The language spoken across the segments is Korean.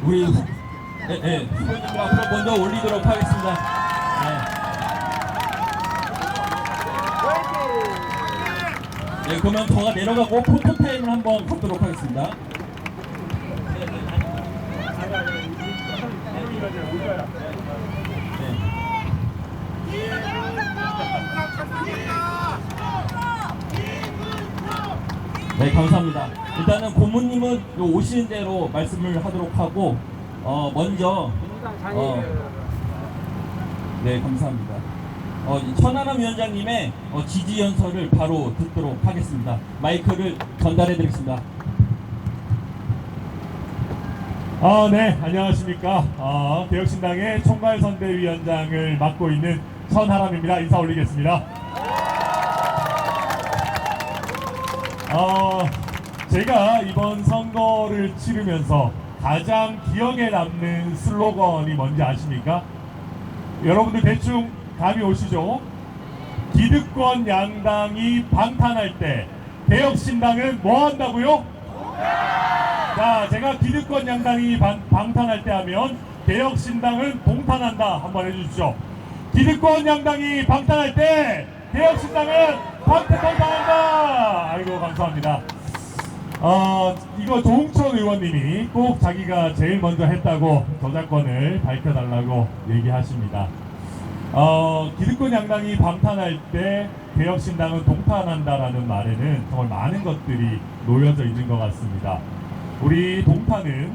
우리 후보님들 앞으로 먼저 올리도록 하겠습니다. 네, 그러면 저가 내려가고 포토타임을 한번 갖도록 하겠습니다. 네, 감사합니다. 일단은 고모님은 오시는 대로 말씀을 하도록 하고 먼저 네, 감사합니다. 천하람 위원장님의 지지 연설을 바로 듣도록 하겠습니다. 마이크를 전달해 드리겠습니다. 네, 안녕하십니까. 개혁신당의 총괄선대위원장을 맡고 있는 천하람입니다. 인사 올리겠습니다. 제가 이번 선거를 치르면서 가장 기억에 남는 슬로건이 뭔지 아십니까? 여러분들 대충 감이 오시죠? 기득권 양당이 방탄할 때 개혁신당은 뭐 한다고요? 자, 제가 기득권 양당이 방탄할 때 하면 개혁신당은 동탄한다. 한번 해주십시오. 기득권 양당이 방탄할 때 개혁신당은 방탄한다. 아이고, 감사합니다. 이거 조홍천 의원님이 꼭 자기가 제일 먼저 했다고 저작권을 밝혀달라고 얘기하십니다. 기득권 양당이 방탄할 때 개혁신당은 동탄한다라는 말에는 정말 많은 것들이 놓여져 있는 것 같습니다. 우리 동탄은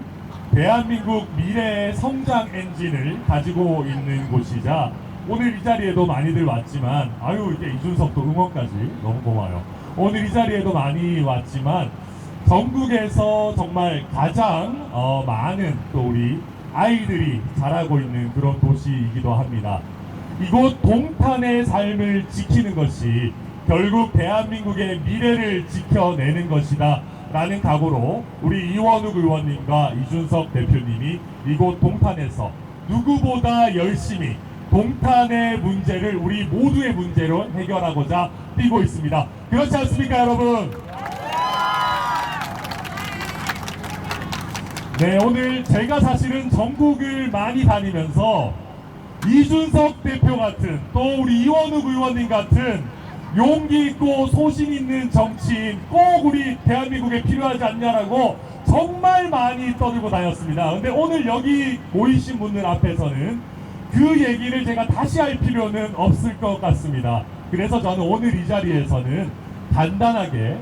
대한민국 미래의 성장 엔진을 가지고 있는 곳이자 오늘 이 자리에도 많이들 왔지만 이제 이준석도 응원까지 너무 고마워요. 오늘 이 자리에도 많이 왔지만 전국에서 정말 가장 많은 또 우리 아이들이 자라고 있는 그런 도시이기도 합니다. 이곳 동탄의 삶을 지키는 것이 결국 대한민국의 미래를 지켜내는 것이다 라는 각오로 우리 이원욱 의원님과 이준석 대표님이 이곳 동탄에서 누구보다 열심히 동탄의 문제를 우리 모두의 문제로 해결하고자 뛰고 있습니다. 그렇지 않습니까, 여러분? 네, 오늘 제가 사실은 전국을 많이 다니면서 이준석 대표 같은 또 우리 이원욱 의원님 같은 용기 있고 소신 있는 정치인 꼭 우리 대한민국에 필요하지 않냐라고 정말 많이 떠들고 다녔습니다. 근데 오늘 여기 모이신 분들 앞에서는 그 얘기를 제가 다시 할 필요는 없을 것 같습니다. 그래서 저는 오늘 이 자리에서는 간단하게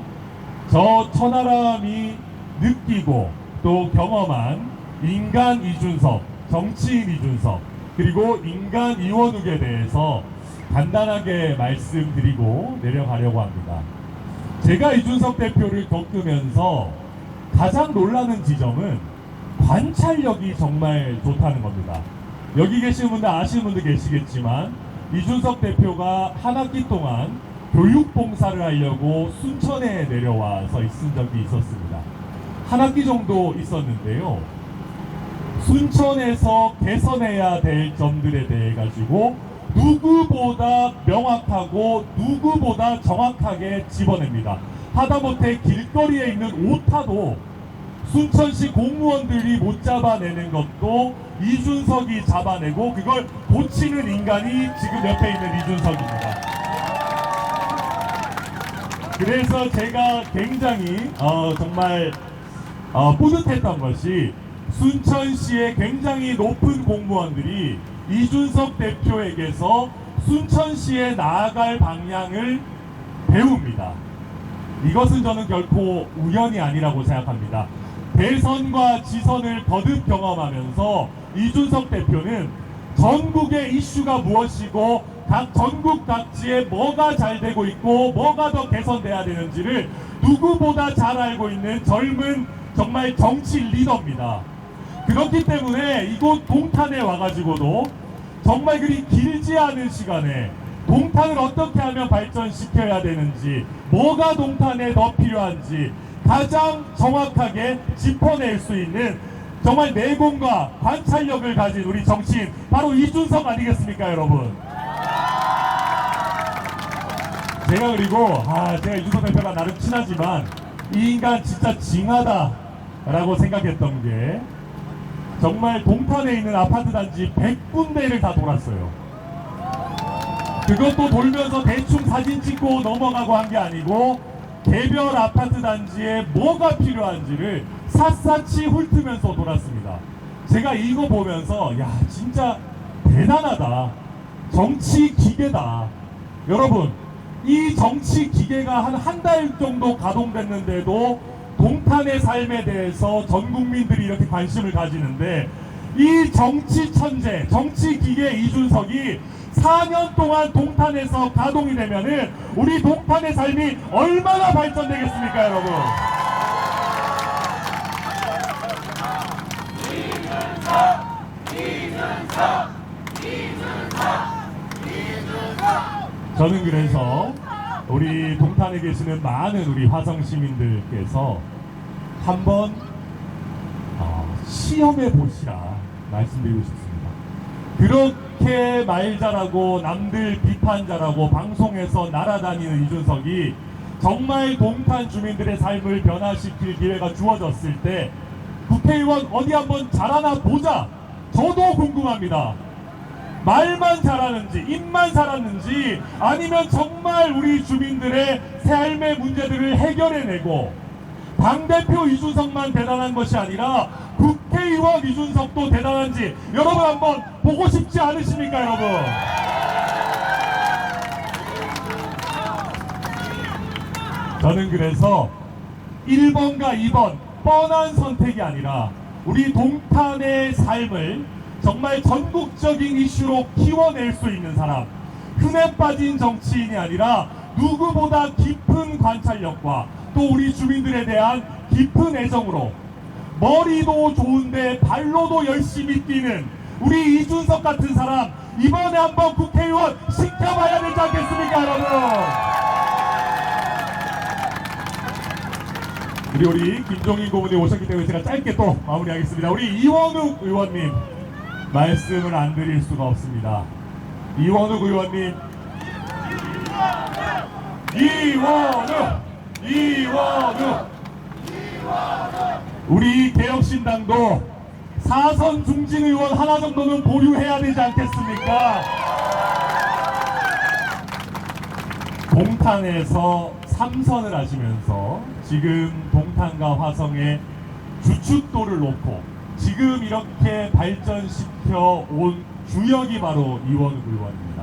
저 천하람이 느끼고 또 경험한 인간 이준석, 정치인 이준석, 그리고 인간 이원욱에 대해서 간단하게 말씀드리고 내려가려고 합니다. 제가 이준석 대표를 겪으면서 가장 놀라는 지점은 관찰력이 정말 좋다는 겁니다. 여기 계신 분들 아시는 분들 계시겠지만 이준석 대표가 한 학기 동안 교육봉사를 하려고 순천에 내려와서 있은 적이 있었습니다. 한 학기 정도 있었는데요. 순천에서 개선해야 될 점들에 대해 가지고 누구보다 명확하고 누구보다 정확하게 집어냅니다. 하다못해 길거리에 있는 오타도 순천시 공무원들이 못 잡아내는 것도 이준석이 잡아내고 그걸 고치는 인간이 지금 옆에 있는 이준석입니다. 그래서 제가 굉장히 정말 뿌듯했던 것이 순천시의 굉장히 높은 공무원들이 이준석 대표에게서 순천시에 나아갈 방향을 배웁니다. 이것은 저는 결코 우연이 아니라고 생각합니다. 대선과 지선을 거듭 경험하면서 이준석 대표는 전국의 이슈가 무엇이고 전국 각지에 뭐가 잘 되고 있고 뭐가 더 개선돼야 되는지를 누구보다 잘 알고 있는 젊은 정말 정치 리더입니다. 그렇기 때문에 이곳 동탄에 와가지고도 정말 그리 길지 않은 시간에 동탄을 어떻게 하면 발전시켜야 되는지, 뭐가 동탄에 더 필요한지 가장 정확하게 짚어낼 수 있는 정말 내공과 관찰력을 가진 우리 정치인 바로 이준석 아니겠습니까, 여러분? 제가 그리고 제가 이준석 대표가 나름 친하지만 이 인간 진짜 징하다 라고 생각했던 게 정말 동탄에 있는 아파트 단지 100군데를 다 돌았어요. 그것도 돌면서 대충 사진 찍고 넘어가고 한 게 아니고 개별 아파트 단지에 뭐가 필요한지를 샅샅이 훑으면서 돌았습니다. 제가 이거 보면서 야 진짜 대단하다. 정치 기계다. 여러분 이 정치 기계가 한 달 정도 가동됐는데도 동탄의 삶에 대해서 전 국민들이 이렇게 관심을 가지는데 이 정치 천재, 정치 기계 이준석이 4년 동안 동탄에서 가동이 되면은 우리 동탄의 삶이 얼마나 발전되겠습니까, 여러분? 저는 그래서 우리 동탄에 계시는 많은 우리 화성 시민들께서 한번 시험해 보시라 말씀드리고 싶습니다. 그렇게 말 잘하고 남들 비판 잘하고 방송에서 날아다니는 이준석이 정말 동탄 주민들의 삶을 변화시킬 기회가 주어졌을 때 국회의원 어디 한번 잘하나 보자. 저도 궁금합니다. 말만 잘하는지 입만 살았는지 아니면 정말 우리 주민들의 삶의 문제들을 해결해내고 당대표 이준석만 대단한 것이 아니라 국회의원 이준석도 대단한지 여러분 한번 보고 싶지 않으십니까, 여러분? 저는 그래서 1번과 2번 뻔한 선택이 아니라 우리 동탄의 삶을 정말 전국적인 이슈로 키워낼 수 있는 사람, 흔해 빠진 정치인이 아니라 누구보다 깊은 관찰력과 또 우리 주민들에 대한 깊은 애정으로 머리도 좋은데 발로도 열심히 뛰는 우리 이준석 같은 사람 이번에 한번 국회의원 시켜봐야 되지 않겠습니까, 여러분? 우리 김종인 고문이 오셨기 때문에 제가 짧게 또 마무리하겠습니다. 우리 이원욱 의원님 말씀을 안 드릴 수가 없습니다. 이원욱 의원님, 이원욱 우리 개혁신당도 사선 중진 의원 하나 정도는 보류해야 되지 않겠습니까? 동탄에서 3선을 하시면서 지금 동탄과 화성의 주춧돌을 놓고 지금 이렇게 발전시켜 온 주역이 바로 이원욱 의원입니다.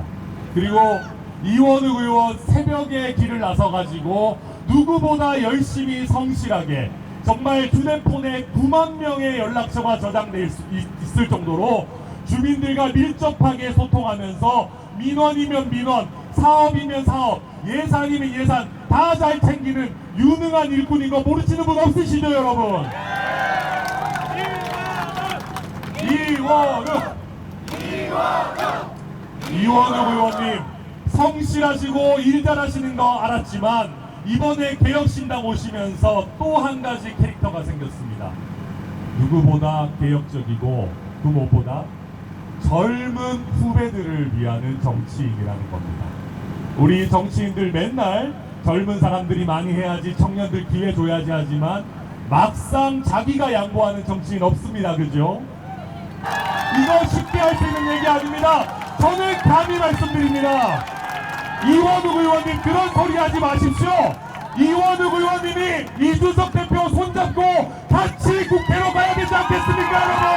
그리고 이원욱 의원 새벽에 길을 나서가지고 누구보다 열심히 성실하게 정말 휴대폰에 9만 명의 연락처가 저장되어 있을 정도로 주민들과 밀접하게 소통하면서 민원이면 민원, 사업이면 사업, 예산이면 예산 다 잘 챙기는 유능한 일꾼인 거 모르시는 분 없으시죠, 여러분? 이원욱 의원님 성실하시고 일 잘하시는 거 알았지만 이번에 개혁신당 오시면서 또 한 가지 캐릭터가 생겼습니다. 누구보다 개혁적이고 그 무엇보다 젊은 후배들을 위하는 정치인이라는 겁니다. 우리 정치인들 맨날 젊은 사람들이 많이 해야지, 청년들 기회 줘야지 하지만 막상 자기가 양보하는 정치인 없습니다. 그죠? 이거 쉽게 할 수 있는 얘기 아닙니다. 저는 감히 말씀드립니다. 이원욱 의원님 그런 소리 하지 마십시오. 이원욱 의원님이 이준석 대표 손잡고 같이 국회로 가야 되지 않겠습니까, 여러분?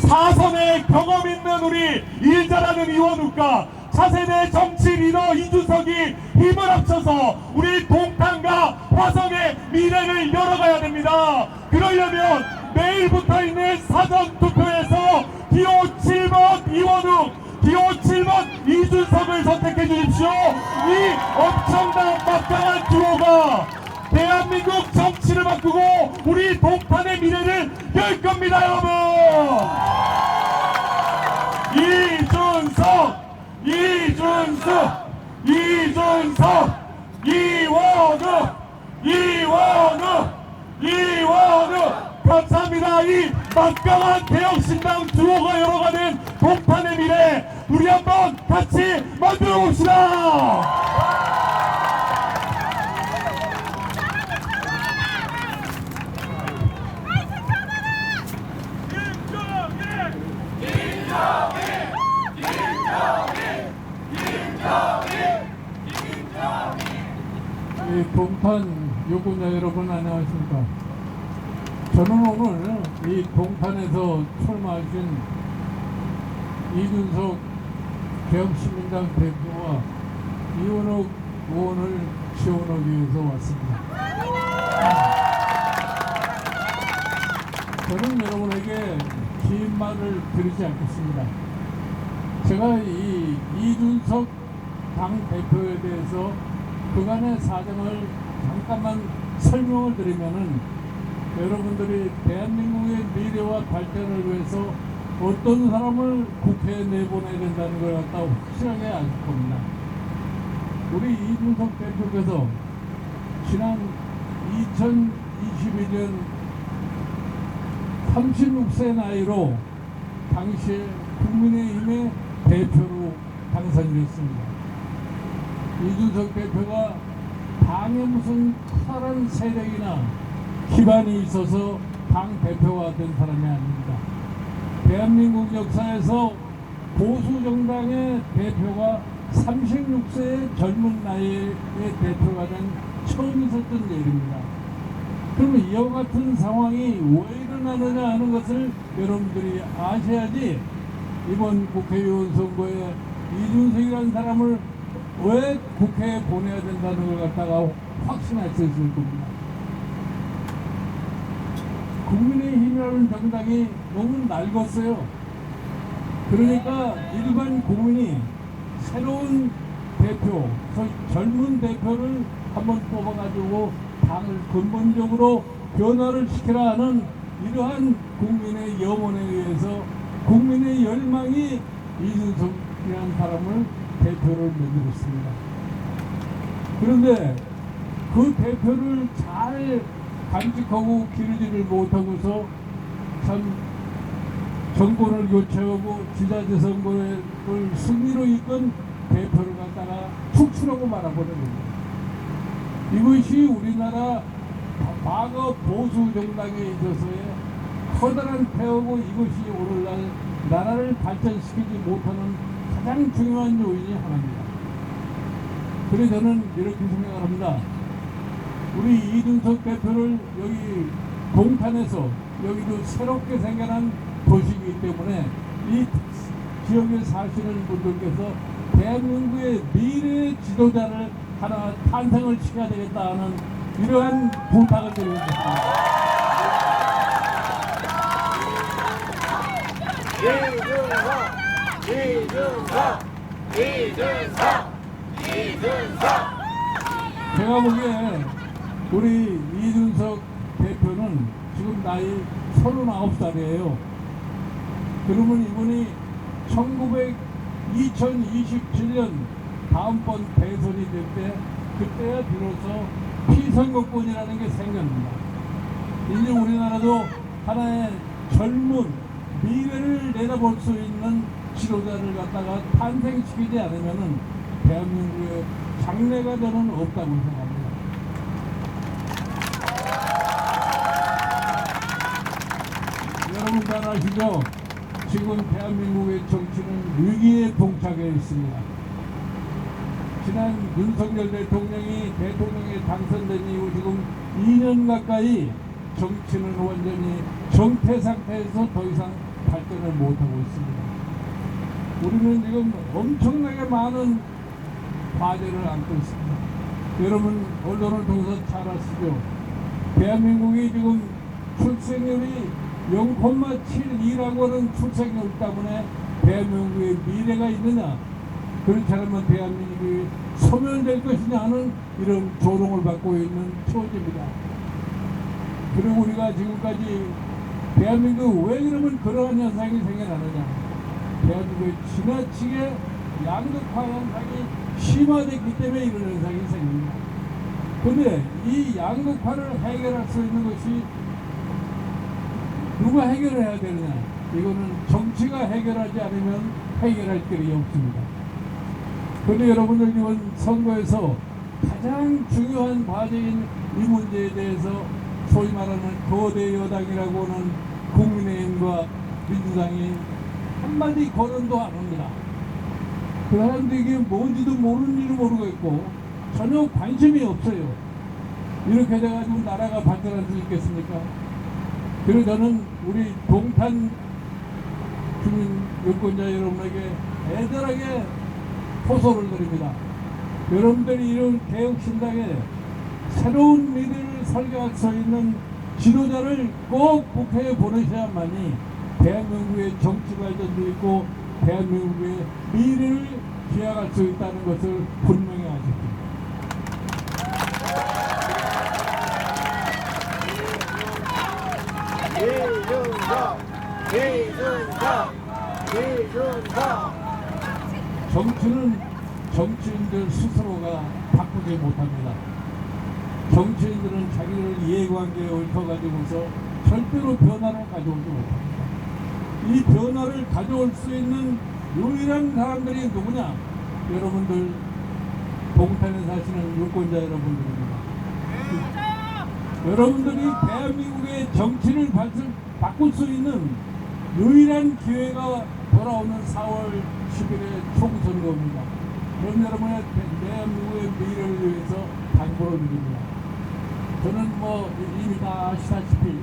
사선의 경험 있는 우리 일 잘하는 이원욱과 차세대 정치 리더 이준석이 힘을 합쳐서 우리 동탄과 화성의 미래를 열어가야 됩니다. 그러려면 내일부터 있는 사전투표에서 기호 7번 이원욱, 기호 7번 이준석을 선택해 주십시오. 이 엄청난 막강한 듀오가 대한민국 정치를 바꾸고 우리 동탄의 미래를 열 겁니다, 여러분. 이준석, 이원욱, 감사합니다. 이 막강한 개혁신당 주호가 열어가 된 동탄의 미래 우리 한번 같이 만들어 봅시다. 동탄 유권자 여러분 안녕하십니까. 저는 오늘 이 동탄에서 출마하신 이준석 개혁시민당 대표와 이원욱 의원을 지원하기 위해서 왔습니다. 저는 여러분에게 긴 말을 드리지 않겠습니다. 제가 이 이준석 당 대표에 대해서 그간의 사정을 잠깐만 설명을 드리면은 여러분들이 대한민국의 미래와 발전을 위해서 어떤 사람을 국회에 내보내야 된다는 걸 갖다 확실하게 알 겁니다. 우리 이준석 대표께서 지난 2021년 36세 나이로 당시에 국민의힘의 대표로 당선됐습니다. 이준석 대표가 당에 무슨 커다란 세력이나 기반이 있어서 당 대표가 된 사람이 아닙니다. 대한민국 역사에서 보수 정당의 대표가 36세의 젊은 나이에 대표가 된 처음 있었던 일입니다. 그러면 이와 같은 상황이 왜 일어나느냐 하는 것을 여러분들이 아셔야지 이번 국회의원 선거에 이준석이라는 사람을 왜 국회에 보내야 된다는 걸 갖다가 확신할 수 있을 겁니다. 국민의힘이라는 정당이 너무 낡았어요. 그러니까 일반 국민이 새로운 대표, 젊은 대표를 한번 뽑아가지고 당을 근본적으로 변화를 시키라 하는 이러한 국민의 염원에 의해서 국민의 열망이 이준석이라는 사람을 대표를 만들었습니다. 그런데 그 대표를 잘 간직하고 기르지를 못하고서 참 정권을 교체하고 지자체 선거를 승리로 이끈 대표를 갖다가 축출하고 말아버립니다. 이것이 우리나라 과거 보수 정당에 있어서의 커다란 폐허고 이것이 오늘날 나라를 발전시키지 못하는 가장 중요한 요인이 하나입니다. 그래서 저는 이렇게 생각을 합니다. 우리 이준석 대표를 여기 동탄에서 여기도 새롭게 생겨난 도시이기 때문에 이 지역에 사시는 분들께서 대한민국의 미래 지도자를 하나 탄생을 시켜야 되겠다 하는 이러한 부탁을 드리겠습니다. 제가 보기에 우리 이준석 대표는 지금 나이 39살이에요. 그러면 이분이 2027년 다음번 대선이 될 때 그때야 비로소 피선거권이라는 게 생깁니다. 이제 우리나라도 하나의 젊은 미래를 내다볼 수 있는 지도자를 갖다가 탄생시키지 않으면은 대한민국의 장래가 저는 없다고 생각합니다. 여러분 잘 아시죠? 지금 대한민국의 정치는 위기에 봉착해 있습니다. 지난 윤석열 대통령이 대통령에 당선된 이후 지금 2년 가까이 정치는 완전히 정태 상태에서 더 이상 발전을 못하고 있습니다. 우리는 지금 엄청나게 많은 과제를 안고 있습니다. 여러분 언론을 통해서 잘 아시죠? 대한민국이 지금 출생률이 0,72라고 하는 출생률 때문에 대한민국의 미래가 있느냐, 그렇지 않으면 대한민국이 소멸될 것이냐 하는 이런 조롱을 받고 있는 처지입니다. 그리고 우리가 지금까지 대한민국 왜 그러면 그러한 현상이 생겨나느냐, 대한민국의 지나치게 양극화 현상이 심화됐기 때문에 이런 현상이 생깁니다. 그런데 이 양극화를 해결할 수 있는 것이 누가 해결해야 되느냐? 이거는 정치가 해결하지 않으면 해결할 길이 없습니다. 그런데 여러분들 이번 선거에서 가장 중요한 과제인 이 문제에 대해서 소위 말하는 거대 여당이라고 하는 국민의힘과 민주당이 한마디 거론도 안 합니다. 그 사람들이 이게 뭔지도 모르는 일을 모르겠고 전혀 관심이 없어요. 이렇게 돼가지고 나라가 발전할 수 있겠습니까? 그래서 저는 우리 동탄 주민 유권자 여러분에게 애절하게 호소를 드립니다. 여러분들이 이런 개혁신당에 새로운 미래를 설계할 수 있는 지도자를 꼭 국회에 보내셔야만이 대한민국의 정치 발전도 있고 대한민국의 미래를 기약할 수 있다는 것을 분명히 아십시오. 정치는 정치인들 스스로가 바꾸지 못합니다. 정치인들은 자기들 이해관계에 얽혀가지고서 절대로 변화를 가져오지 못합니다. 이 변화를 가져올 수 있는 유일한 사람들이 누구냐? 여러분들 동탄에 사시는 유권자 여러분들입니다. 여러분들이 대한민국의 정치를 바꿀 수 있는 유일한 기회가 돌아오는 4월 10일의 총선거입니다. 그럼 여러분의 대한민국의 미래를 위해서 당부를 드립니다. 저는 뭐 이미 다 아시다시피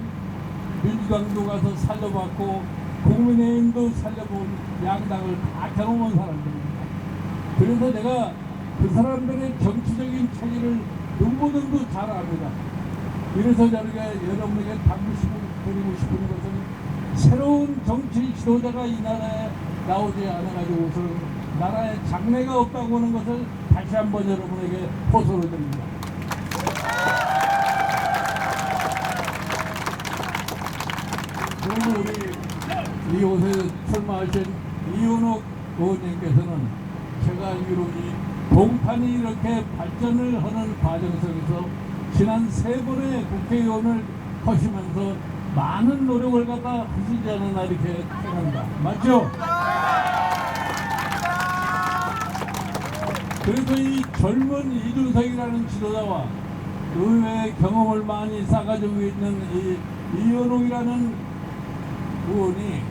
민주당도 가서 살려봤고 국민의힘도 살려본 양당을 다 경험한 사람들입니다. 그래서 내가 그 사람들의 정치적인 체계를 눈보듯도 잘 압니다. 그래서 저희가 여러분에게 당부드리고 싶은 것은 새로운 정치 지도자가 이 나라에 나오지 않아가지고서는 나라에 장래가 없다고 하는 것을 다시 한번 여러분에게 호소를 드립니다. 그리고 우리 이곳에 출마하신 이윤옥 의원님께서는 제가 알기로 이 동탄이 이렇게 발전을 하는 과정 속에서 지난 3번의 국회의원을 하시면서 많은 노력을 갖다 하시지 않았나 이렇게 생각합니다. 맞죠? 그래서 이 젊은 이준석이라는 지도자와 의회의 경험을 많이 쌓아가지고 있는 이 이현옥이라는 의원이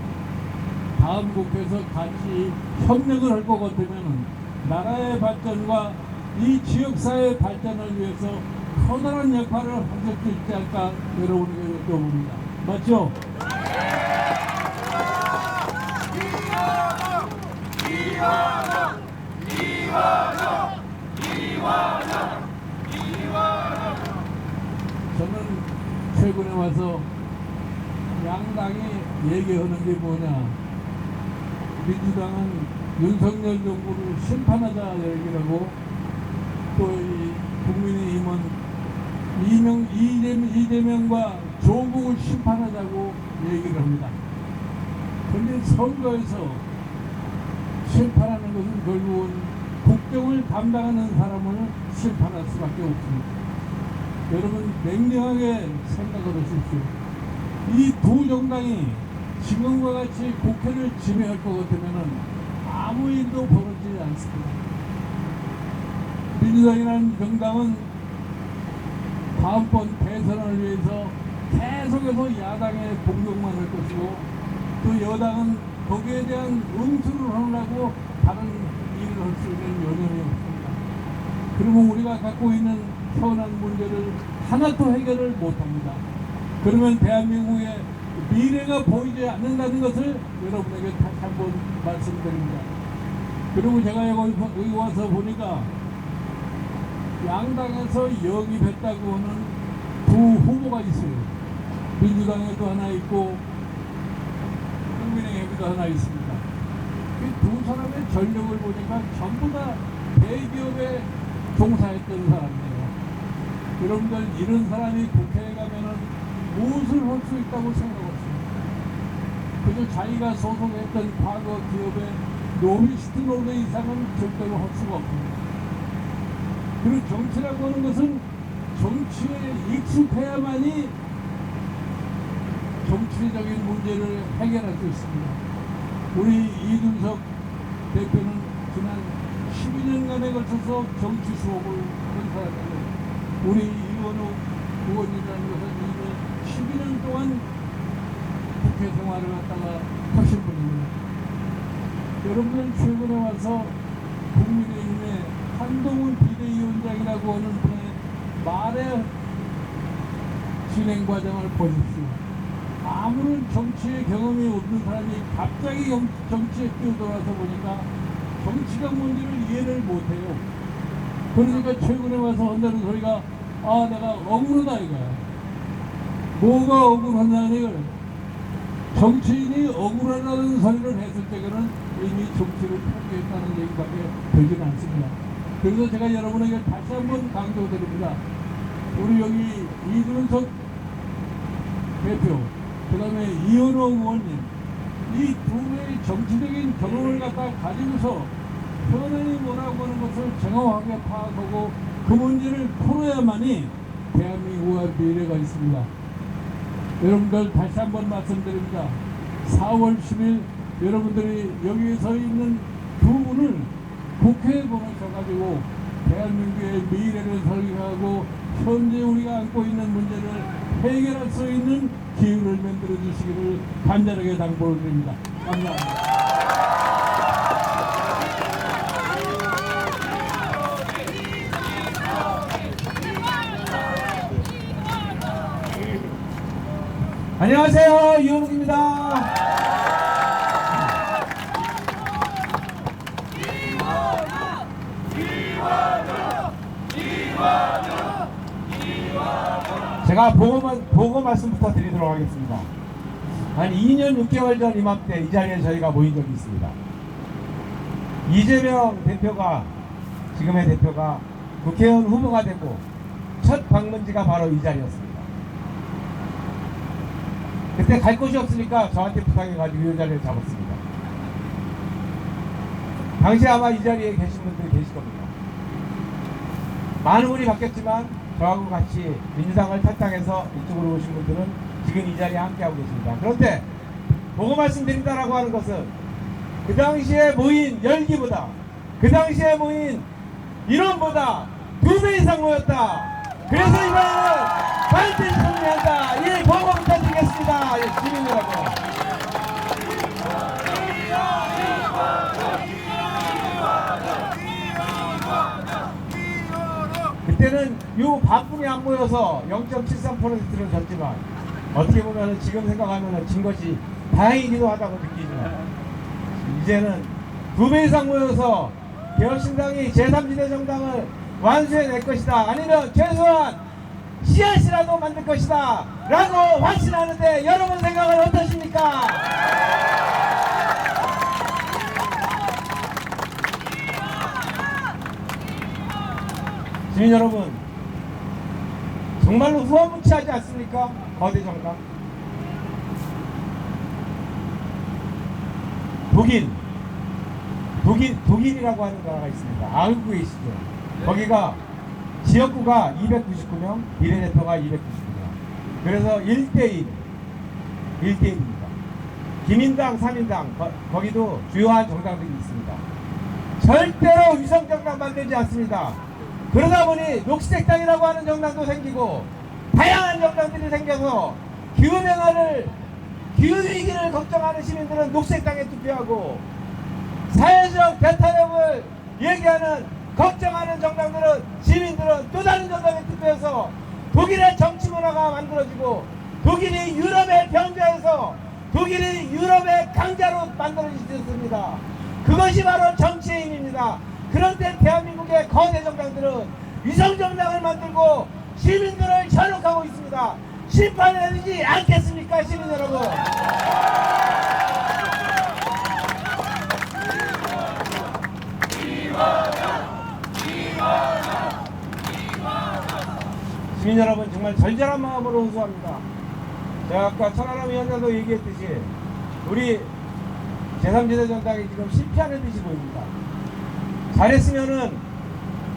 다음 국회에서 같이 협력을 할 것 같으면 나라의 발전과 이 지역사회의 발전을 위해서 커다란 역할을 하실 수 있지 않을까 여러분에게 여쭤봅니다. 맞죠? 저는 최근에 와서 양당이 얘기하는 게 뭐냐, 민주당은 윤석열 정부를 심판하자 얘기를 하고 또 이 국민의힘은 이재명과 조국을 심판하자고 얘기를 합니다. 그런데 선거에서 심판하는 것은 결국은 국정을 담당하는 사람을 심판할 수밖에 없습니다. 여러분 냉정하게 생각을 하십시오. 이 두 정당이 지금과 같이 국회를 지배할 것 같으면 아무 일도 벌어지지 않습니다. 민주당이라는 정당은 다음번 대선을 위해서 계속해서 야당의 공격만 할 것이고 또 여당은 거기에 대한 응수를 하려고 다른 일을 할 수 있는 여념이 없습니다. 그러면 우리가 갖고 있는 현안 문제를 하나도 해결을 못합니다. 그러면 대한민국의 미래가 보이지 않는다는 것을 여러분에게 다시 한번 말씀드립니다. 그리고 제가 여기 와서 보니까 양당에서 영입했다고 하는 두 후보가 있어요. 민주당에도 하나 있고 국민의힘에도 하나 있습니다. 이 두 사람의 전력을 보니까 전부 다 대기업에 종사했던 사람이에요. 여러분들 이런 사람이 국회에 가면은 무엇을 할 수 있다고 생각했습니다. 그저 자기가 소속했던 과거 기업의 로비스트 노릇 이상은 절대로 할 수가 없습니다. 그리고 정치라고 하는 것은 정치에 익숙해야만이 정치적인 문제를 해결할 수 있습니다. 우리 이준석 대표는 지난 12년간에 걸쳐서 정치 수업을 한 사람인데 우리 이원호 의원이라는 것은 이미 12년 동안 국회 생활을 갖다가 하신 분입니다. 여러분들 최근에 와서 국민의힘의 한동훈 비대위원장이라고 하는 분의 말의 진행 과정을 보십시오. 아무런 정치의 경험이 없는 사람이 갑자기 정치에 뛰어들어서 보니까 정치가 뭔지를 이해를 못해요. 그러니까 최근에 와서 한다는 소리가 내가 억울하다 이거야. 뭐가 억울하냐니 정치인이 억울하다는 소리를 했을 때는 이미 정치를 포기했다는 얘기밖에 되지는 않습니다. 그래서 제가 여러분에게 다시 한번 강조드립니다. 우리 여기 이준석 대표, 그 다음에 이현호 의원님, 이 두 분의 정치적인 경험을 갖다 가지고서 현안이 뭐라고 하는 것을 정확하게 파악하고 그 문제를 풀어야만이 대한민국의 미래가 있습니다. 여러분들 다시 한번 말씀드립니다. 4월 10일 여러분들이 여기에 서 있는 두 분을 국회에 보내셔가지고 대한민국의 미래를 설계하고 현재 우리가 안고 있는 문제를 해결할 수 있는 기회를 만들어 주시기를 간절하게 당부를 드립니다. 감사합니다. 안녕하세요, 이현욱입니다. 제가 보고 말씀부터 드리도록 하겠습니다. 한 2년 6개월 전 이맘때 이 자리에 저희가 모인 적이 있습니다. 이재명 대표가, 지금의 대표가 국회의원 후보가 되고 첫 방문지가 바로 이 자리였습니다. 그때 갈 곳이 없으니까 저한테 부탁해가지고 이 자리를 잡았습니다. 당시 아마 이 자리에 계신 분들이 계실 겁니다. 많은 분이 바뀌었지만 저하고 같이 민주당을 탈당해서 이쪽으로 오신 분들은 지금 이 자리에 함께하고 계십니다. 그런데 보고 말씀드린다라고 하는 것은 그 당시에 모인 열기보다, 그 당시에 모인 인원보다 2배 이상 모였다. 그래서 이번에는 반드시 승리한다. 이 보고 부탁드리겠습니다. 시민 여러분. 그때는 요 반분이 안 모여서 0.73%를 졌지만 어떻게 보면 지금 생각하면 진 것이 다행이기도 하다고 느끼지만 이제는 2배 이상 모여서 개혁신당이 제3지대 정당을 완수해낼 것이다. 아니면 최소한 씨앗이라도 만들 것이다 라고 확신하는데 여러분 생각은 어떠십니까? 시민 여러분, 정말로 후원무치하지 않습니까? 거대 정당. 독일이라고 하는 나라가 있습니다. 아우구에 계시죠. 거기가 지역구가 299명, 비례대표가 299명. 그래서 1대1입니다. 기민당, 3인당, 거기도 주요한 정당들이 있습니다. 절대로 위성정당 만들지 않습니다. 그러다 보니 녹색당이라고 하는 정당도 생기고 다양한 정당들이 생겨서 기후위기를 걱정하는 시민들은 녹색당에 투표하고 사회적 대타협을 얘기하는 걱정하는 정당들은, 시민들은 또 다른 정당에 투표해서 독일의 정치 문화가 만들어지고 독일이 유럽의 병자에서 독일이 유럽의 강자로 만들어졌습니다. 그것이 바로 정치의 힘입니다. 그런데 대한민국의 거대 정당들은 위성정당을 만들고 시민들을 현혹하고 있습니다. 심판해내지 않겠습니까, 시민 여러분? 시민 여러분, 정말 절절한 마음으로 호소합니다. 제가 아까 천하람 위원장도 얘기했듯이 우리 제3지대 정당이 지금 실패하는 듯이 보입니다. 잘했으면은,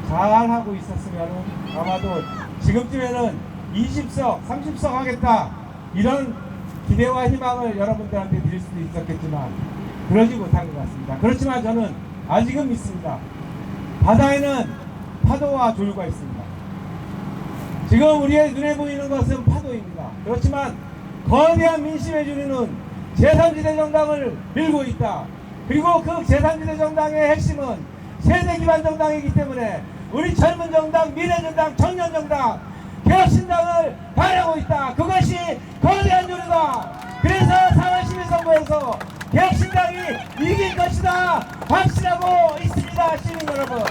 잘하고 있었으면은 아마도 지금쯤에는 20석, 30석 하겠다 이런 기대와 희망을 여러분들한테 드릴 수도 있었겠지만 그러지 못한 것 같습니다. 그렇지만 저는 아직은 믿습니다. 바다에는 파도와 조류가 있습니다. 지금 우리의 눈에 보이는 것은 파도입니다. 그렇지만 거대한 민심의 조류는 제3지대 정당을 밀고 있다. 그리고 그 제3지대 정당의 핵심은 세대 기반 정당이기 때문에 우리 젊은 정당, 미래정당, 청년정당, 개혁신당을 바라고 있다. 그것이 거대한 조류다. 그래서 4월 10일 선거에서 개혁신당이 이길 것이다 확신하고 있습니다. 시민 여러분.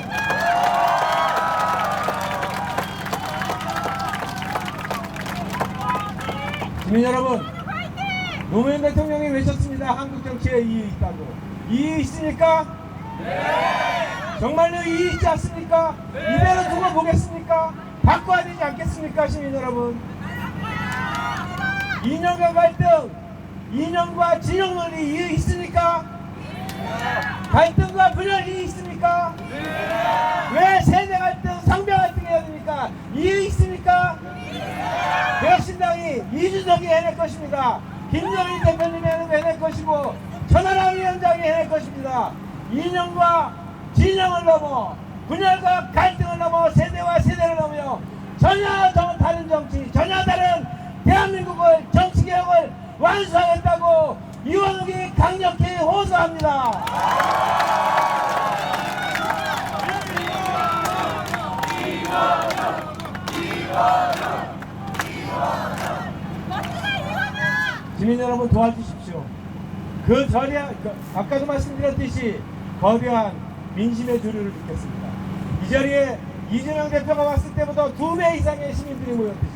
시민 여러분, 노무현 대통령이 외쳤습니다. 한국 정치에 이의 있다고. 이의 있습니까? 네. 정말로 이의 있지 않습니까? 네. 이대로 두고 보겠습니까? 바꿔야 되지 않겠습니까? 시민 여러분. 이념과 갈등, 이념과 진영 논리 이의 있습니까? 갈등과 분열이 있습니까? 왜 세대 갈등, 성별 갈등이 해야 됩니까? 이의 있습니까? 개혁신당이 이준석이 해낼 것입니다. 김정일 대표님이 해낼 것이고 천하람 위원장이 해낼 것입니다. 이념과 진영을 넘어 분열과 갈등을 넘어 세대와 세대를 넘어 전혀 다른 정치, 전혀 다른 대한민국을 정치개혁을 완수하겠다고 이원욱이 강력히 호소합니다. 시민 여러분 도와주십시오. 아까도 말씀드렸듯이 거대한 민심의 조류를 느꼈습니다. 이 자리에 이재명 대표가 왔을 때보다 2배 이상의 시민들이 모였듯이,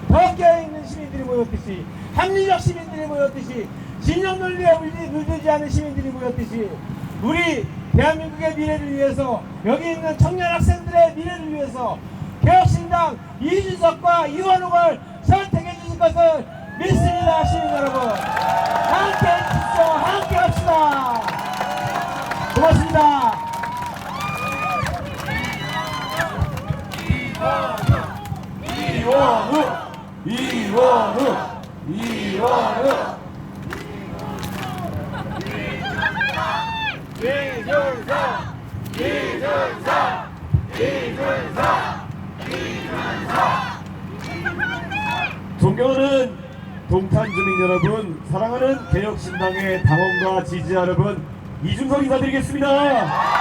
더 껴있는 시민들이 모였듯이, 합리적 시민들이 모였듯이, 진영 논리에 물들지 않은 시민들이 모였듯이, 우리 대한민국의 미래를 위해서, 여기 있는 청년 학생들의 미래를 위해서 개혁신당 이준석과 이원욱을 선택해 주실 것을 믿습니다. 시민 여러분, 함께 해주십시오. 함께 합시다. 고맙습니다. 존경하는 동탄 주민 여러분, 사랑하는 개혁신당의 당원과 지지자 여러분, 이준석 인사드리겠습니다.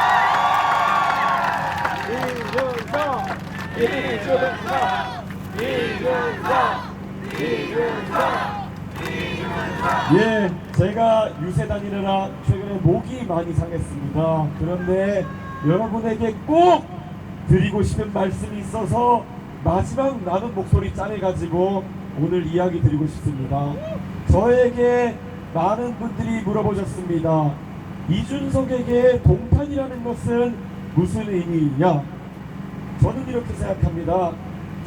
예, 제가 유세 다니느라 최근에 목이 많이 상했습니다. 그런데 여러분에게 꼭 드리고 싶은 말씀이 있어서 마지막 남은 목소리 짜내가지고 오늘 이야기 드리고 싶습니다. 저에게 많은 분들이 물어보셨습니다. 이준석에게 동탄이라는 것은 무슨 의미이냐? 저는 이렇게 생각합니다.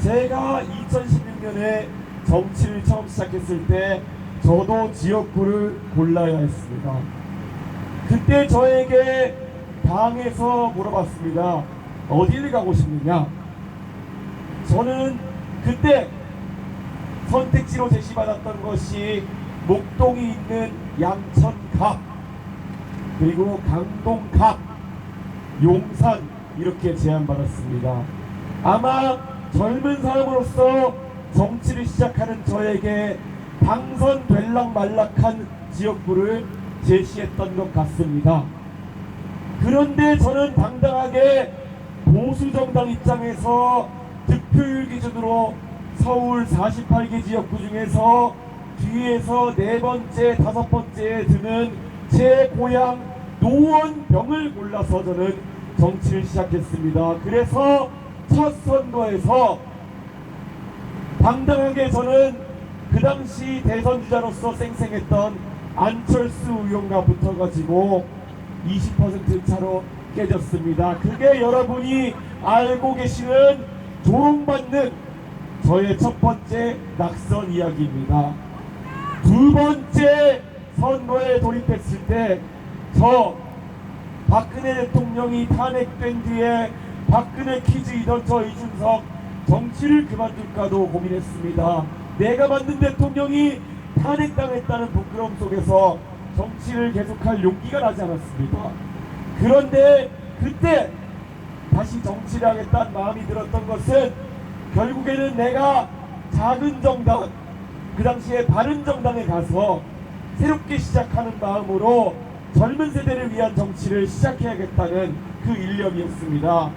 제가 2016년에 정치를 처음 시작했을 때 저도 지역구를 골라야 했습니다. 그때 저에게 당에서 물어봤습니다. 어디를 가고 싶느냐? 저는 그때 선택지로 제시받았던 것이 목동이 있는 양천갑, 그리고 강동갑, 용산 이렇게 제안받았습니다. 아마 젊은 사람으로서 정치를 시작하는 저에게 당선될락 말락한 지역구를 제시했던 것 같습니다. 그런데 저는 당당하게 보수정당 입장에서 득표율 기준으로 서울 48개 지역구 중에서 뒤에서 4번째, 5번째에 드는 제 고향 노원병을 골라서 저는 정치를 시작했습니다. 그래서 첫 선거에서 당당하게 저는 그 당시 대선주자로서 쌩쌩했던 안철수 의원과 붙어가지고 20% 차로 깨졌습니다. 그게 여러분이 알고 계시는 조롱받는 저의 첫 번째 낙선 이야기입니다. 두 번째 선거에 돌입했을 때 저 박근혜 대통령이 탄핵된 뒤에 박근혜 퀴즈이던 저 이준석 정치를 그만둘까도 고민했습니다. 내가 만든 대통령이 탄핵당했다는 부끄러움 속에서 정치를 계속할 용기가 나지 않았습니다. 그런데 그때 다시 정치를 하겠다는 마음이 들었던 것은 결국에는 내가 작은 정당, 그 당시에 바른정당에 가서 새롭게 시작하는 마음으로 젊은 세대를 위한 정치를 시작해야겠다는 그 일념이었습니다.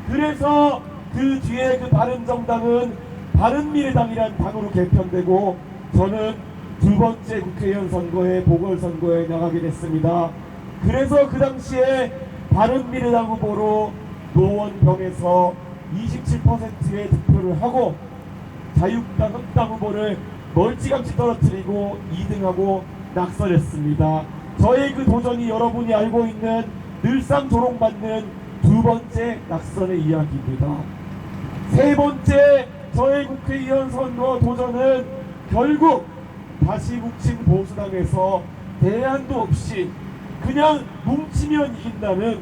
그래서 그 뒤에 그 바른정당은 바른미래당이라는 당으로 개편되고 저는 두 번째 국회의원 선거에 보궐선거에 나가게 됐습니다. 그래서 그 당시에 바른미래당 후보로 노원병에서 27%의 득표를 하고 자유당 흑당 후보를 멀찌감치 떨어뜨리고 2등하고 낙선했습니다. 저의 그 도전이 여러분이 알고 있는 늘상 조롱받는 두 번째 낙선의 이야기입니다. 세 번째 저의 국회의원 선거 도전은 결국 다시 뭉친 보수당에서 대안도 없이 그냥 뭉치면 이긴다는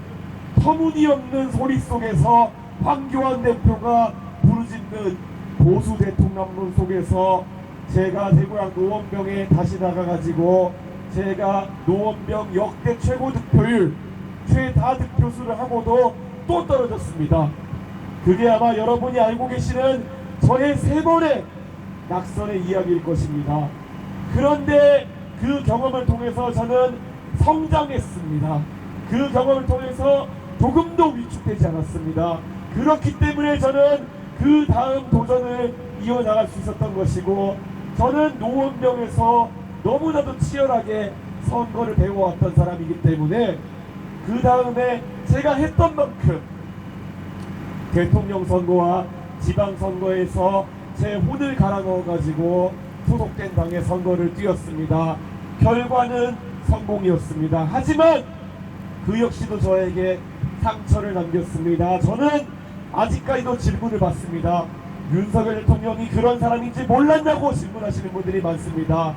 터무니없는 소리 속에서 황교안 대표가 부르짖는 보수 대통령론 속에서 제가 대구랑 노원병에 다시 나가가지고 제가 노원병 역대 최고 득표율 최다 득표수를 하고도 또 떨어졌습니다. 그게 아마 여러분이 알고 계시는 저의 세 번의 낙선의 이야기일 것입니다. 그런데 그 경험을 통해서 저는 성장했습니다. 그 경험을 통해서 조금도 위축되지 않았습니다. 그렇기 때문에 저는 그 다음 도전을 이어나갈 수 있었던 것이고 저는 노원병에서 너무나도 치열하게 선거를 배워왔던 사람이기 때문에 그 다음에 제가 했던 만큼 대통령 선거와 지방선거에서 제 혼을 갈아 넣어가지고 소속된 당의 선거를 뛰었습니다. 결과는 성공이었습니다. 하지만 그 역시도 저에게 상처를 남겼습니다. 저는 아직까지도 질문을 받습니다. 윤석열 대통령이 그런 사람인지 몰랐냐고 질문하시는 분들이 많습니다.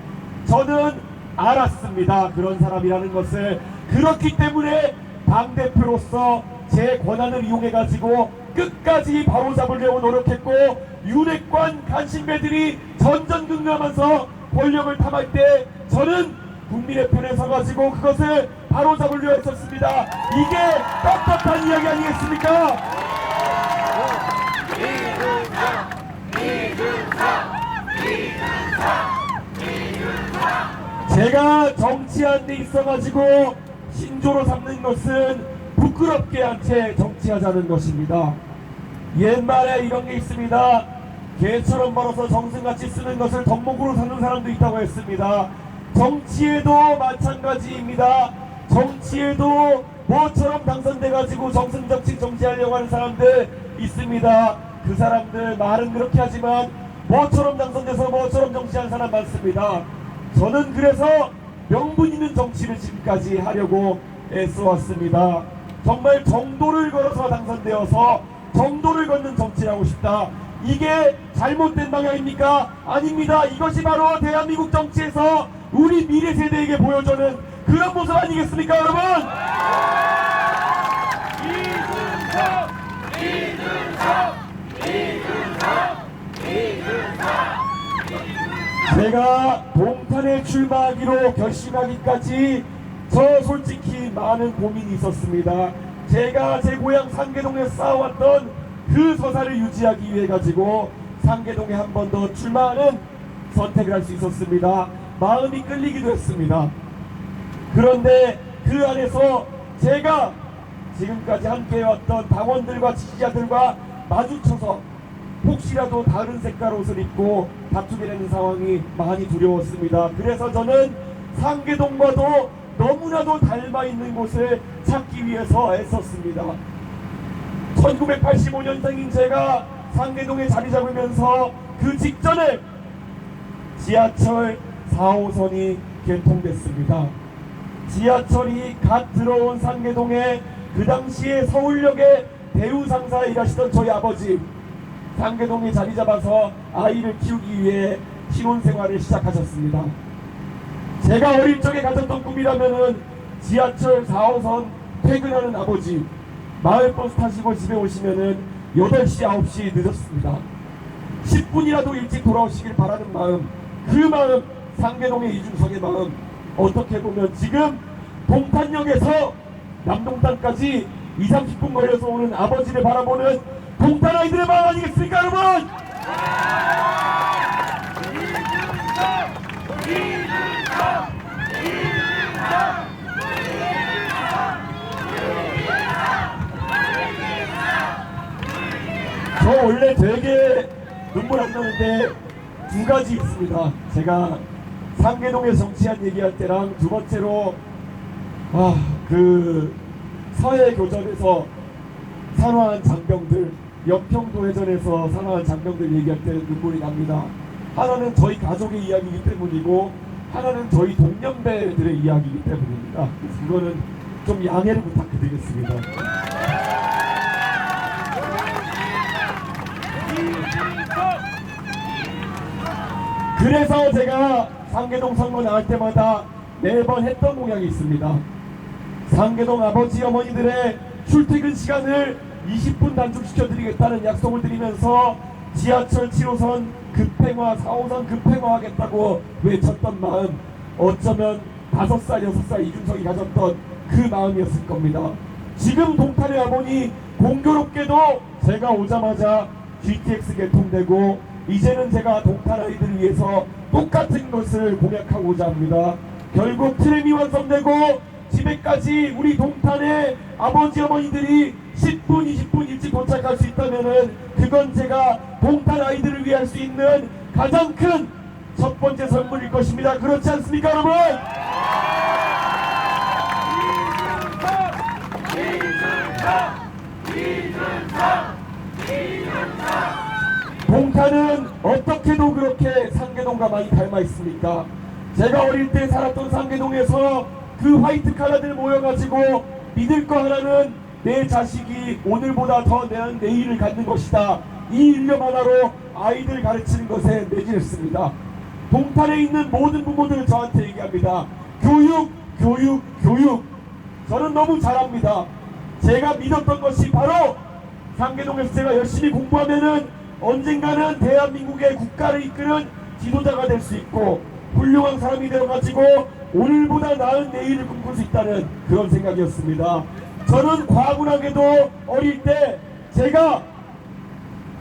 저는 알았습니다. 그런 사람이라는 것을. 그렇기 때문에 당대표로서 제 권한을 이용해가지고 끝까지 바로잡으려고 노력했고 윤핵관 간신배들이 전전긍긍하면서 권력을 탐할 때 저는 국민의 편에 서가지고 그것을 바로잡으려 했었습니다. 이게 떳떳한 이야기 아니겠습니까? 제가 정치하는 데 있어가지고 신조로 삼는 것은 부끄럽게 한 채 정치하자는 것입니다. 옛말에 이런 게 있습니다. 개처럼 벌어서 정승같이 쓰는 것을 덕목으로 사는 사람도 있다고 했습니다. 정치에도 마찬가지입니다. 정치에도 뭐처럼 당선돼가지고 정승적인 정치하려고 하는 사람들 있습니다. 그 사람들 말은 그렇게 하지만 뭐처럼 당선돼서 뭐처럼 정치하는 사람 많습니다. 저는 그래서 명분 있는 정치를 지금까지 하려고 애써왔습니다. 정말 정도를 걸어서 당선되어서 정도를 걷는 정치를 하고 싶다. 이게 잘못된 방향입니까? 아닙니다. 이것이 바로 대한민국 정치에서 우리 미래 세대에게 보여주는 그런 모습 아니겠습니까, 여러분? 제가 동탄에 출마하기로 결심하기까지 저 솔직히 많은 고민이 있었습니다. 제가 제 고향 상계동에 쌓아왔던 그 서사를 유지하기 위해 가지고 상계동에 한 번 더 출마하는 선택을 할 수 있었습니다. 마음이 끌리기도 했습니다. 그런데 그 안에서 제가 지금까지 함께해왔던 당원들과 지지자들과 마주쳐서 혹시라도 다른 색깔 옷을 입고 다투게 되는 상황이 많이 두려웠습니다. 그래서 저는 상계동과도 너무나도 닮아있는 곳을 찾기 위해서 애썼습니다. 1985년생인 제가 상계동에 자리 잡으면서 그 직전에 지하철 4호선이 개통됐습니다. 지하철이 갓 들어온 상계동에 그 당시에 서울역의 대우상사에 일하시던 저희 아버지 상계동에 자리 잡아서 아이를 키우기 위해 신혼생활을 시작하셨습니다. 제가 어릴 적에 가졌던 꿈이라면은 지하철 4호선 퇴근하는 아버지 마을버스 타시고 집에 오시면은 8시 9시 늦었습니다. 10분이라도 일찍 돌아오시길 바라는 마음, 그 마음 상계동의 이준석의 마음, 어떻게 보면 지금 동탄역에서 남동탄까지 20-30분 걸려서 오는 아버지를 바라보는 동탄 아이들의 마음 아니겠습니까, 여러분? 저 원래 되게 눈물 안 나는데 두 가지 있습니다. 제가 상계동에 정치한 얘기할 때랑 두 번째로 그 서해 교전에서 산화한 장병들, 연평도 해전에서 산화한 장병들 얘기할 때 눈물이 납니다. 하나는 저희 가족의 이야기이기 때문이고 하나는 저희 동년배들의 이야기이기 때문입니다. 그래서 이거는 좀 양해를 부탁드리겠습니다. 그래서 제가 상계동 선거 나갈 때마다 매번 했던 공약이 있습니다. 상계동 아버지 어머니들의 출퇴근 시간을 20분 단축시켜드리겠다는 약속을 드리면서 지하철 7호선 급행화, 4호선 급행화하겠다고 외쳤던 마음, 어쩌면 5살, 6살 이준석이 가졌던 그 마음이었을 겁니다. 지금 동탄의 아버니 공교롭게도 제가 오자마자 GTX 개통되고 이제는 제가 동탄 아이들을 위해서 똑같은 것을 공약하고자 합니다. 결국 트램이 완성되고 집에까지 우리 동탄의 아버지 어머니들이 10분 20분 일찍 도착할 수 있다면은 그건 제가 동탄 아이들을 위해 할 수 있는 가장 큰 첫 번째 선물일 것입니다. 그렇지 않습니까, 여러분? 동탄은 어떻게도 그렇게 상계동과 많이 닮아 있습니까? 제가 어릴 때 살았던 상계동에서 그 화이트 칼라들 모여가지고 믿을 거 하나는 내 자식이 오늘보다 더 나은 내일을 갖는 것이다. 이 일념 하나로 아이들 가르치는 것에 매진했습니다. 동탄에 있는 모든 부모들은 저한테 얘기합니다. 교육, 교육, 교육. 저는 너무 잘합니다. 제가 믿었던 것이 바로 상계동에서 제가 열심히 공부하면은 언젠가는 대한민국의 국가를 이끄는 지도자가 될 수 있고 훌륭한 사람이 되어가지고 오늘보다 나은 내일을 꿈꿀 수 있다는 그런 생각이었습니다. 저는 과분하게도 어릴 때 제가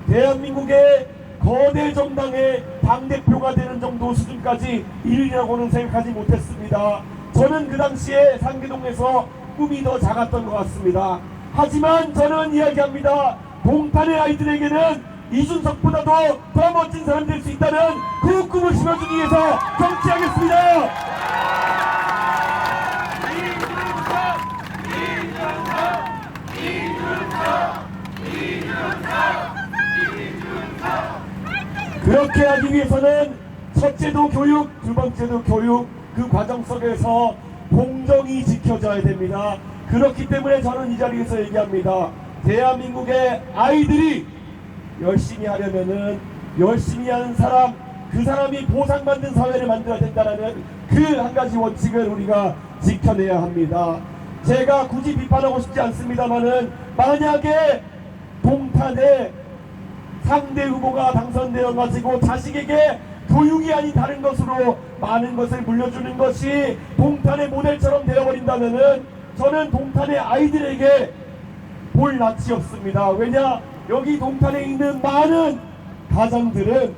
대한민국의 거대 정당의 당대표가 되는 정도 수준까지 이르려고는 생각하지 못했습니다. 저는 그 당시에 상계동에서 꿈이 더 작았던 것 같습니다. 하지만 저는 이야기합니다. 동탄의 아이들에게는 이준석보다도 더 멋진 사람 될 수 있다는 그 꿈을 심어주기 위해서 정치하겠습니다. 그렇게 하기 위해서는 첫째도 교육, 두 번째도 교육, 그 과정 속에서 공정이 지켜져야 됩니다. 그렇기 때문에 저는 이 자리에서 얘기합니다. 대한민국의 아이들이 열심히 하려면은 열심히 하는 사람, 그 사람이 보상받는 사회를 만들어야 된다는 그 한 가지 원칙을 우리가 지켜내야 합니다. 제가 굳이 비판하고 싶지 않습니다만은 만약에 동탄에 상대 후보가 당선되어 가지고 자식에게 교육이 아닌 다른 것으로 많은 것을 물려주는 것이 동탄의 모델처럼 되어버린다면은 저는 동탄의 아이들에게 볼 낯이 없습니다. 왜냐? 여기 동탄에 있는 많은 가정들은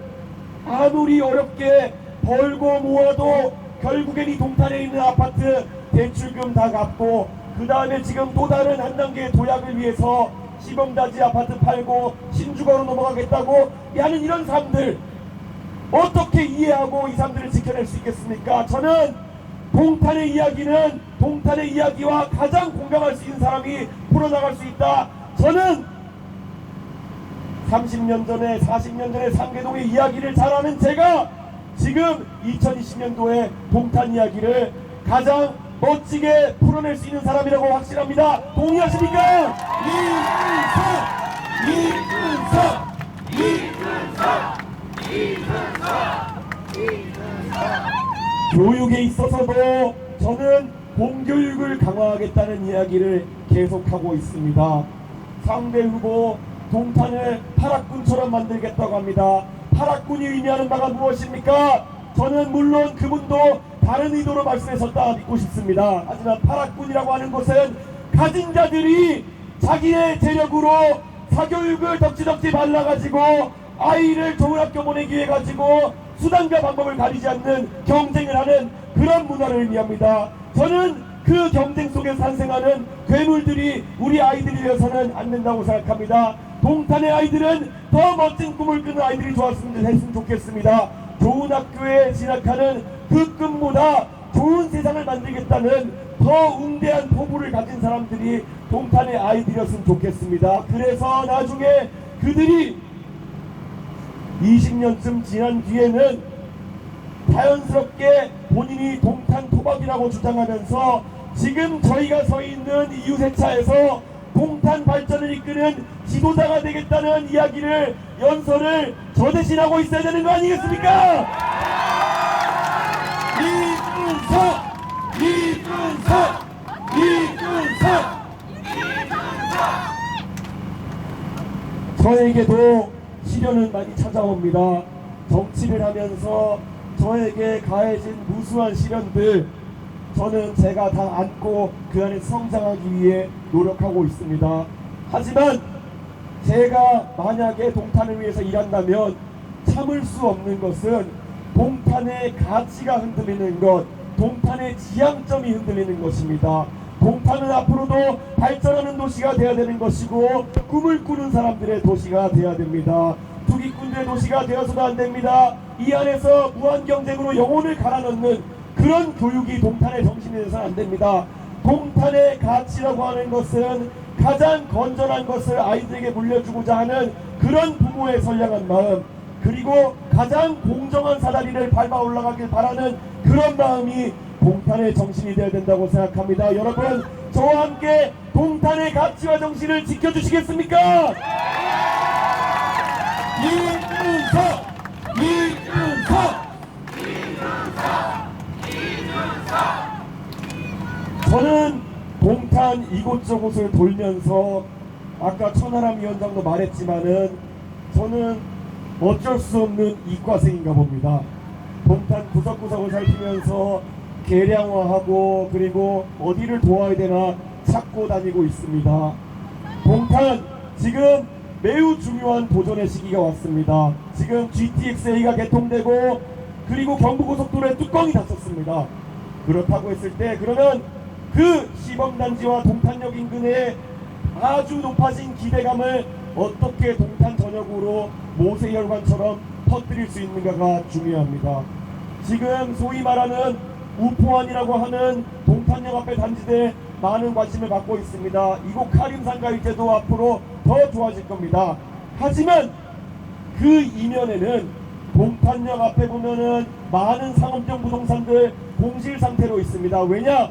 아무리 어렵게 벌고 모아도 결국엔 이 동탄에 있는 아파트 대출금 다 갚고 그 다음에 지금 또 다른 한 단계의 도약을 위해서 시범단지 아파트 팔고 신주거로 넘어가겠다고 하는 이런 사람들 어떻게 이해하고 이 사람들을 지켜낼 수 있겠습니까? 저는 동탄의 이야기는 동탄의 이야기와 가장 공감할 수 있는 사람이 풀어나갈 수 있다. 저는 30년 전에 40년 전에 상계동의 이야기를 잘 아는 제가 지금 2020년도에 동탄 이야기를 가장 멋지게 풀어낼 수 있는 사람이라고 확신합니다. 동의하십니까? 교육에 있어서도 저는 공교육을 강화하겠다는 이야기를 계속하고 있습니다. 상대 후보 동탄을 파락군처럼 만들겠다고 합니다. 파락군이 의미하는 바가 무엇입니까? 저는 물론 그분도 다른 의도로 말씀하셨다 믿고 싶습니다. 하지만 파락군이라고 하는 것은 가진 자들이 자기의 재력으로 사교육을 덕지덕지 발라가지고 아이를 좋은 학교 보내기 위해 가지고 수단과 방법을 가리지 않는 경쟁을 하는 그런 문화를 의미합니다. 저는 그 경쟁 속에서 산생하는 괴물들이 우리 아이들이 되어서는 안 된다고 생각합니다. 동탄의 아이들은 더 멋진 꿈을 꾸는 아이들이 했으면 좋겠습니다. 좋은 학교에 진학하는 그 꿈보다 좋은 세상을 만들겠다는 더 웅대한 포부를 가진 사람들이 동탄의 아이들이었으면 좋겠습니다. 그래서 나중에 그들이 20년쯤 지난 뒤에는 자연스럽게 본인이 동탄 토박이라고 주장하면서 지금 저희가 서 있는 이유세차에서 동탄 발전을 이끄는 지도자가 되겠다는 이야기를 연설을 저 대신 하고 있어야 되는 거 아니겠습니까? 이준석! 저에게도 시련은 많이 찾아옵니다. 정치를 하면서 저에게 가해진 무수한 시련들, 저는 제가 다 안고 그 안에 성장하기 위해 노력하고 있습니다. 하지만 제가 만약에 동탄을 위해서 일한다면 참을 수 없는 것은 동탄의 가치가 흔들리는 것, 동탄의 지향점이 흔들리는 것입니다. 동탄은 앞으로도 발전하는 도시가 되어야 되는 것이고 꿈을 꾸는 사람들의 도시가 되어야 됩니다. 투기꾼들의 도시가 되어서도 안 됩니다. 이 안에서 무한 경쟁으로 영혼을 갈아넣는 그런 교육이 동탄의 정신이 되어서는 안 됩니다. 동탄의 가치라고 하는 것은 가장 건전한 것을 아이들에게 물려주고자 하는 그런 부모의 선량한 마음, 그리고 가장 공정한 사다리를 밟아 올라가길 바라는 그런 마음이 동탄의 정신이 되어야 된다고 생각합니다. 여러분, 저와 함께 동탄의 가치와 정신을 지켜주시겠습니까? 저는 동탄 이곳저곳을 돌면서 아까 천하람 위원장도 말했지만은 저는 어쩔 수 없는 이과생인가 봅니다. 동탄 구석구석을 살피면서 계량화하고 그리고 어디를 도와야 되나 찾고 다니고 있습니다. 동탄 지금 매우 중요한 도전의 시기가 왔습니다. 지금 GTX-A가 개통되고 그리고 경부고속도로에 뚜껑이 닫혔습니다. 그렇다고 했을 때 그러면 그 시범단지와 동탄역 인근에 아주 높아진 기대감을 어떻게 동탄 전역으로 모세혈관처럼 퍼뜨릴 수 있는가가 중요합니다. 지금 소위 말하는 우포안이라고 하는 동탄역 앞에 단지대에 많은 관심을 갖고 있습니다. 이곳 카림산가 일대도 앞으로 더 좋아질 겁니다. 하지만 그 이면에는 동탄역 앞에 보면은 많은 상업용 부동산들 공실 상태로 있습니다. 왜냐?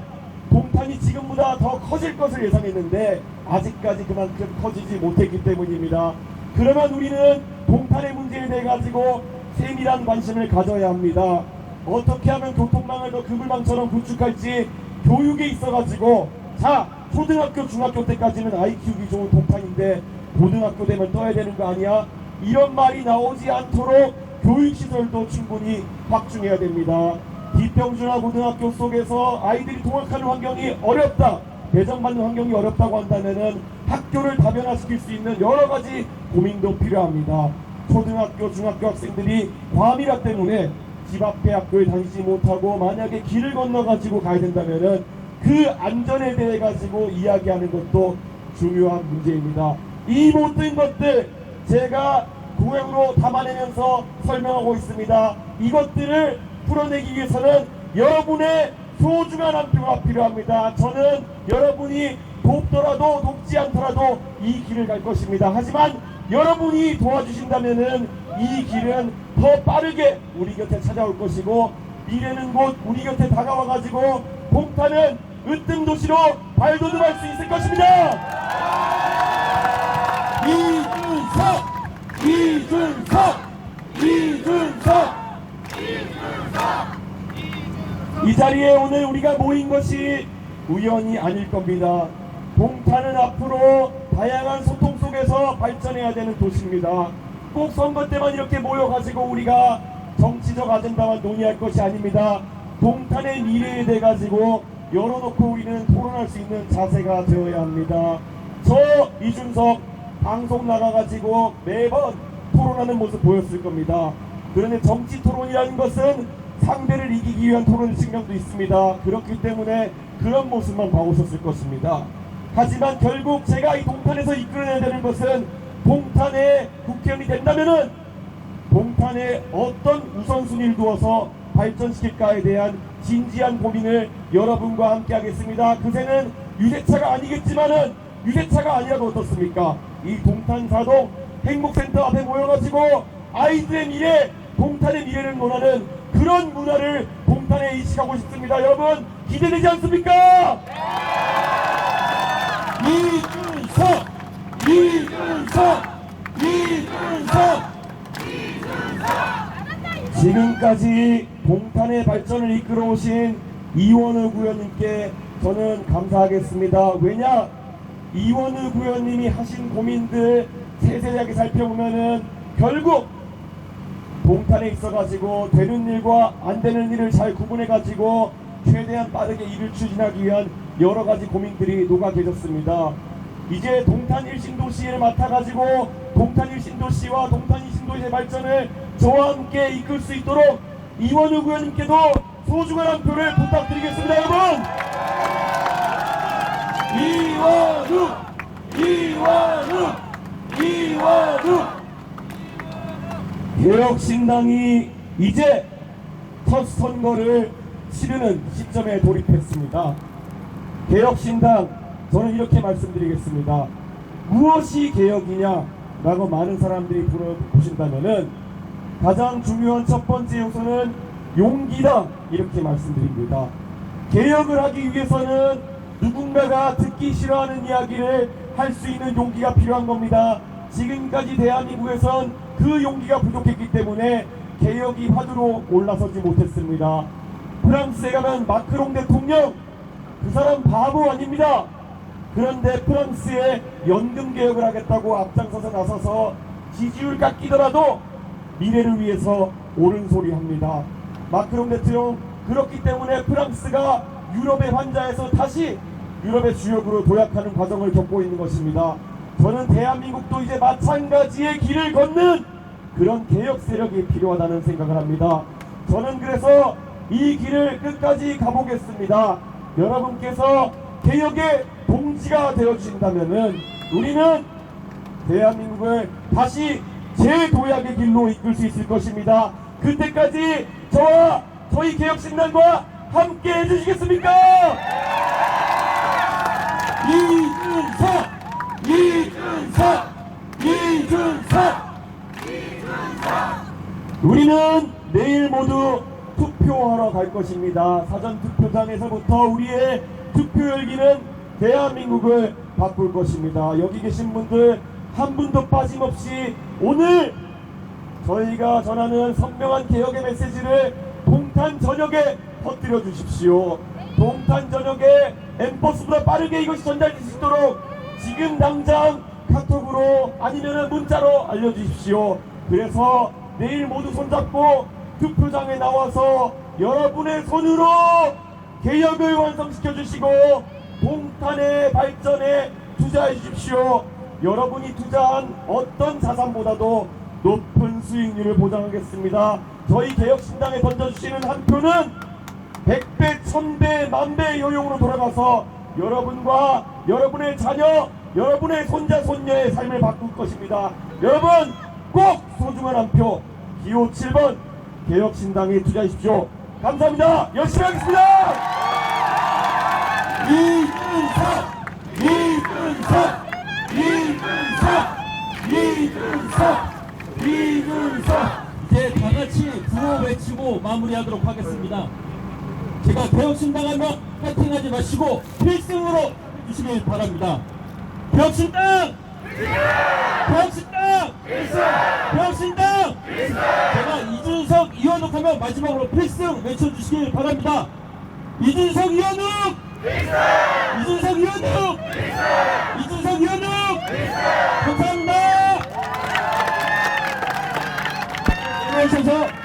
동탄이 지금보다 더 커질 것을 예상했는데 아직까지 그만큼 커지지 못했기 때문입니다. 그러면 우리는 동탄의 문제에 대해 가지고 세밀한 관심을 가져야 합니다. 어떻게 하면 교통망을 더 그물망처럼 구축할지 교육에 있어가지고 자, 초등학교 중학교 때까지는 아이 키우기 좋은 동탄인데 고등학교 되면 떠야 되는 거 아니야? 이런 말이 나오지 않도록 교육시설도 충분히 확충해야 됩니다. 기평준화 고등학교 속에서 아이들이 통학하는 환경이 어렵다, 배정받는 환경이 어렵다고 한다면은 학교를 다변화시킬 수 있는 여러 가지 고민도 필요합니다. 초등학교, 중학교 학생들이 과밀화 때문에 집 앞에 학교에 다니지 못하고 만약에 길을 건너가지고 가야 된다면은 그 안전에 대해 가지고 이야기하는 것도 중요한 문제입니다. 이 모든 것들 제가 공약으로 담아내면서 설명하고 있습니다. 이것들을 풀어내기 위해서는 여러분의 소중한 한 표가 필요합니다. 저는 여러분이 돕더라도 돕지 않더라도 이 길을 갈 것입니다. 하지만 여러분이 도와주신다면은 이 길은 더 빠르게 우리 곁에 찾아올 것이고 미래는 곧 우리 곁에 다가와가지고 동탄은 으뜸 도시로 발돋움할 수 있을 것입니다. 이준석! 이 자리에 오늘 우리가 모인 것이 우연이 아닐 겁니다. 동탄은 앞으로 다양한 소통 속에서 발전해야 되는 도시입니다. 꼭 선거 때만 이렇게 모여가지고 우리가 정치적 아젠다만 논의할 것이 아닙니다. 동탄의 미래에 대해 가지고 열어놓고 우리는 토론할 수 있는 자세가 되어야 합니다. 저 이준석 방송 나가가지고 매번 토론하는 모습 보였을 겁니다. 그런데 정치 토론이라는 것은 상대를 이기기 위한 토론 측면도 있습니다. 그렇기 때문에 그런 모습만 봐오셨을 것입니다. 하지만 결국 제가 이 동탄에서 이끌어내야 되는 것은 동탄의 국회의원이 된다면은 동탄에 어떤 우선순위를 두어서 발전시킬까에 대한 진지한 고민을 여러분과 함께 하겠습니다. 그새는 유세차가 아니겠지만은 유세차가 아니라도 어떻습니까? 이 동탄사동 행복센터 앞에 모여가지고 아이들의 미래, 동탄의 미래를 논하는 그런 문화를 동탄에 이식하고 싶습니다. 여러분 기대되지 않습니까? 이준석! 이준석! 이준석! 지금까지 동탄의 발전을 이끌어오신 이원우 구의원님께 저는 감사하겠습니다. 왜냐? 이원우 구의원님이 하신 고민들 세세하게 살펴보면은 결국 동탄에 있어가지고 되는 일과 안 되는 일을 잘 구분해가지고 최대한 빠르게 일을 추진하기 위한 여러 가지 고민들이 녹아 계셨습니다. 이제 동탄 1신도시를 맡아가지고 동탄 1신도시와 동탄 2신도시의 발전을 저와 함께 이끌 수 있도록 이원우 구의원님께도 소중한 한 표를 부탁드리겠습니다. 여러분! 이원우! 이원우! 이원우! 개혁신당이 이제 첫 선거를 치르는 시점에 돌입했습니다. 개혁신당, 저는 이렇게 말씀드리겠습니다. 무엇이 개혁이냐라고 많은 사람들이 물어보신다면은 가장 중요한 첫 번째 요소는 용기다, 이렇게 말씀드립니다. 개혁을 하기 위해서는 누군가가 듣기 싫어하는 이야기를 할 수 있는 용기가 필요한 겁니다. 지금까지 대한민국에선 그 용기가 부족했기 때문에 개혁이 화두로 올라서지 못했습니다. 프랑스에 가면 마크롱 대통령, 그 사람 바보 아닙니다. 그런데 프랑스에 연금 개혁을 하겠다고 앞장서서 나서서 지지율 깎이더라도 미래를 위해서 옳은 소리 합니다. 마크롱 대통령, 그렇기 때문에 프랑스가 유럽의 환자에서 다시 유럽의 주역으로 도약하는 과정을 겪고 있는 것입니다. 저는 대한민국도 이제 마찬가지의 길을 걷는 그런 개혁 세력이 필요하다는 생각을 합니다. 저는 그래서 이 길을 끝까지 가보겠습니다. 여러분께서 개혁의 동지가 되어주신다면은 우리는 대한민국을 다시 재도약의 길로 이끌 수 있을 것입니다. 그때까지 저와 저희 개혁신당과 함께 해주시겠습니까? 이준석! 이준석! 이준석! 우리는 내일 모두 투표하러 갈 것입니다. 사전 투표장에서부터 우리의 투표 열기는 대한민국을 바꿀 것입니다. 여기 계신 분들 한 분도 빠짐없이 오늘 저희가 전하는 선명한 개혁의 메시지를 동탄 전역에 퍼뜨려 주십시오. 동탄 전역에 엠버스보다 빠르게 이것이 전달될 수 있도록 지금 당장 카톡으로 아니면 문자로 알려주십시오. 그래서 내일 모두 손잡고 투표장에 나와서 여러분의 손으로 개혁을 완성시켜 주시고 동탄의 발전에 투자해 주십시오. 여러분이 투자한 어떤 자산보다도 높은 수익률을 보장하겠습니다. 저희 개혁신당에 던져주시는 한 표는 100배, 1000배, 만배의 효용으로 돌아가서 여러분과 여러분의 자녀, 여러분의 손자, 손녀의 삶을 바꿀 것입니다. 여러분 꼭 소중한 한 표 기호 7번 개혁신당에 투자하십시오. 감사합니다. 열심히 하겠습니다. 이준석! 이준석! 이준석! 이준석! 이제 다 같이 구호 외치고 마무리하도록 하겠습니다. 제가 개혁신당 하면 파이팅하지 마시고 필승으로 해주시길 바랍니다. 개혁신당! 개혁신당! 개혁신당! 제가 이준석, 이원욱 하면 마지막으로 필승 외쳐주시길 바랍니다. 이준석, 이원욱! 이준석, 이원욱! 이준석, 이원욱! 감사합니다. 수고하셔서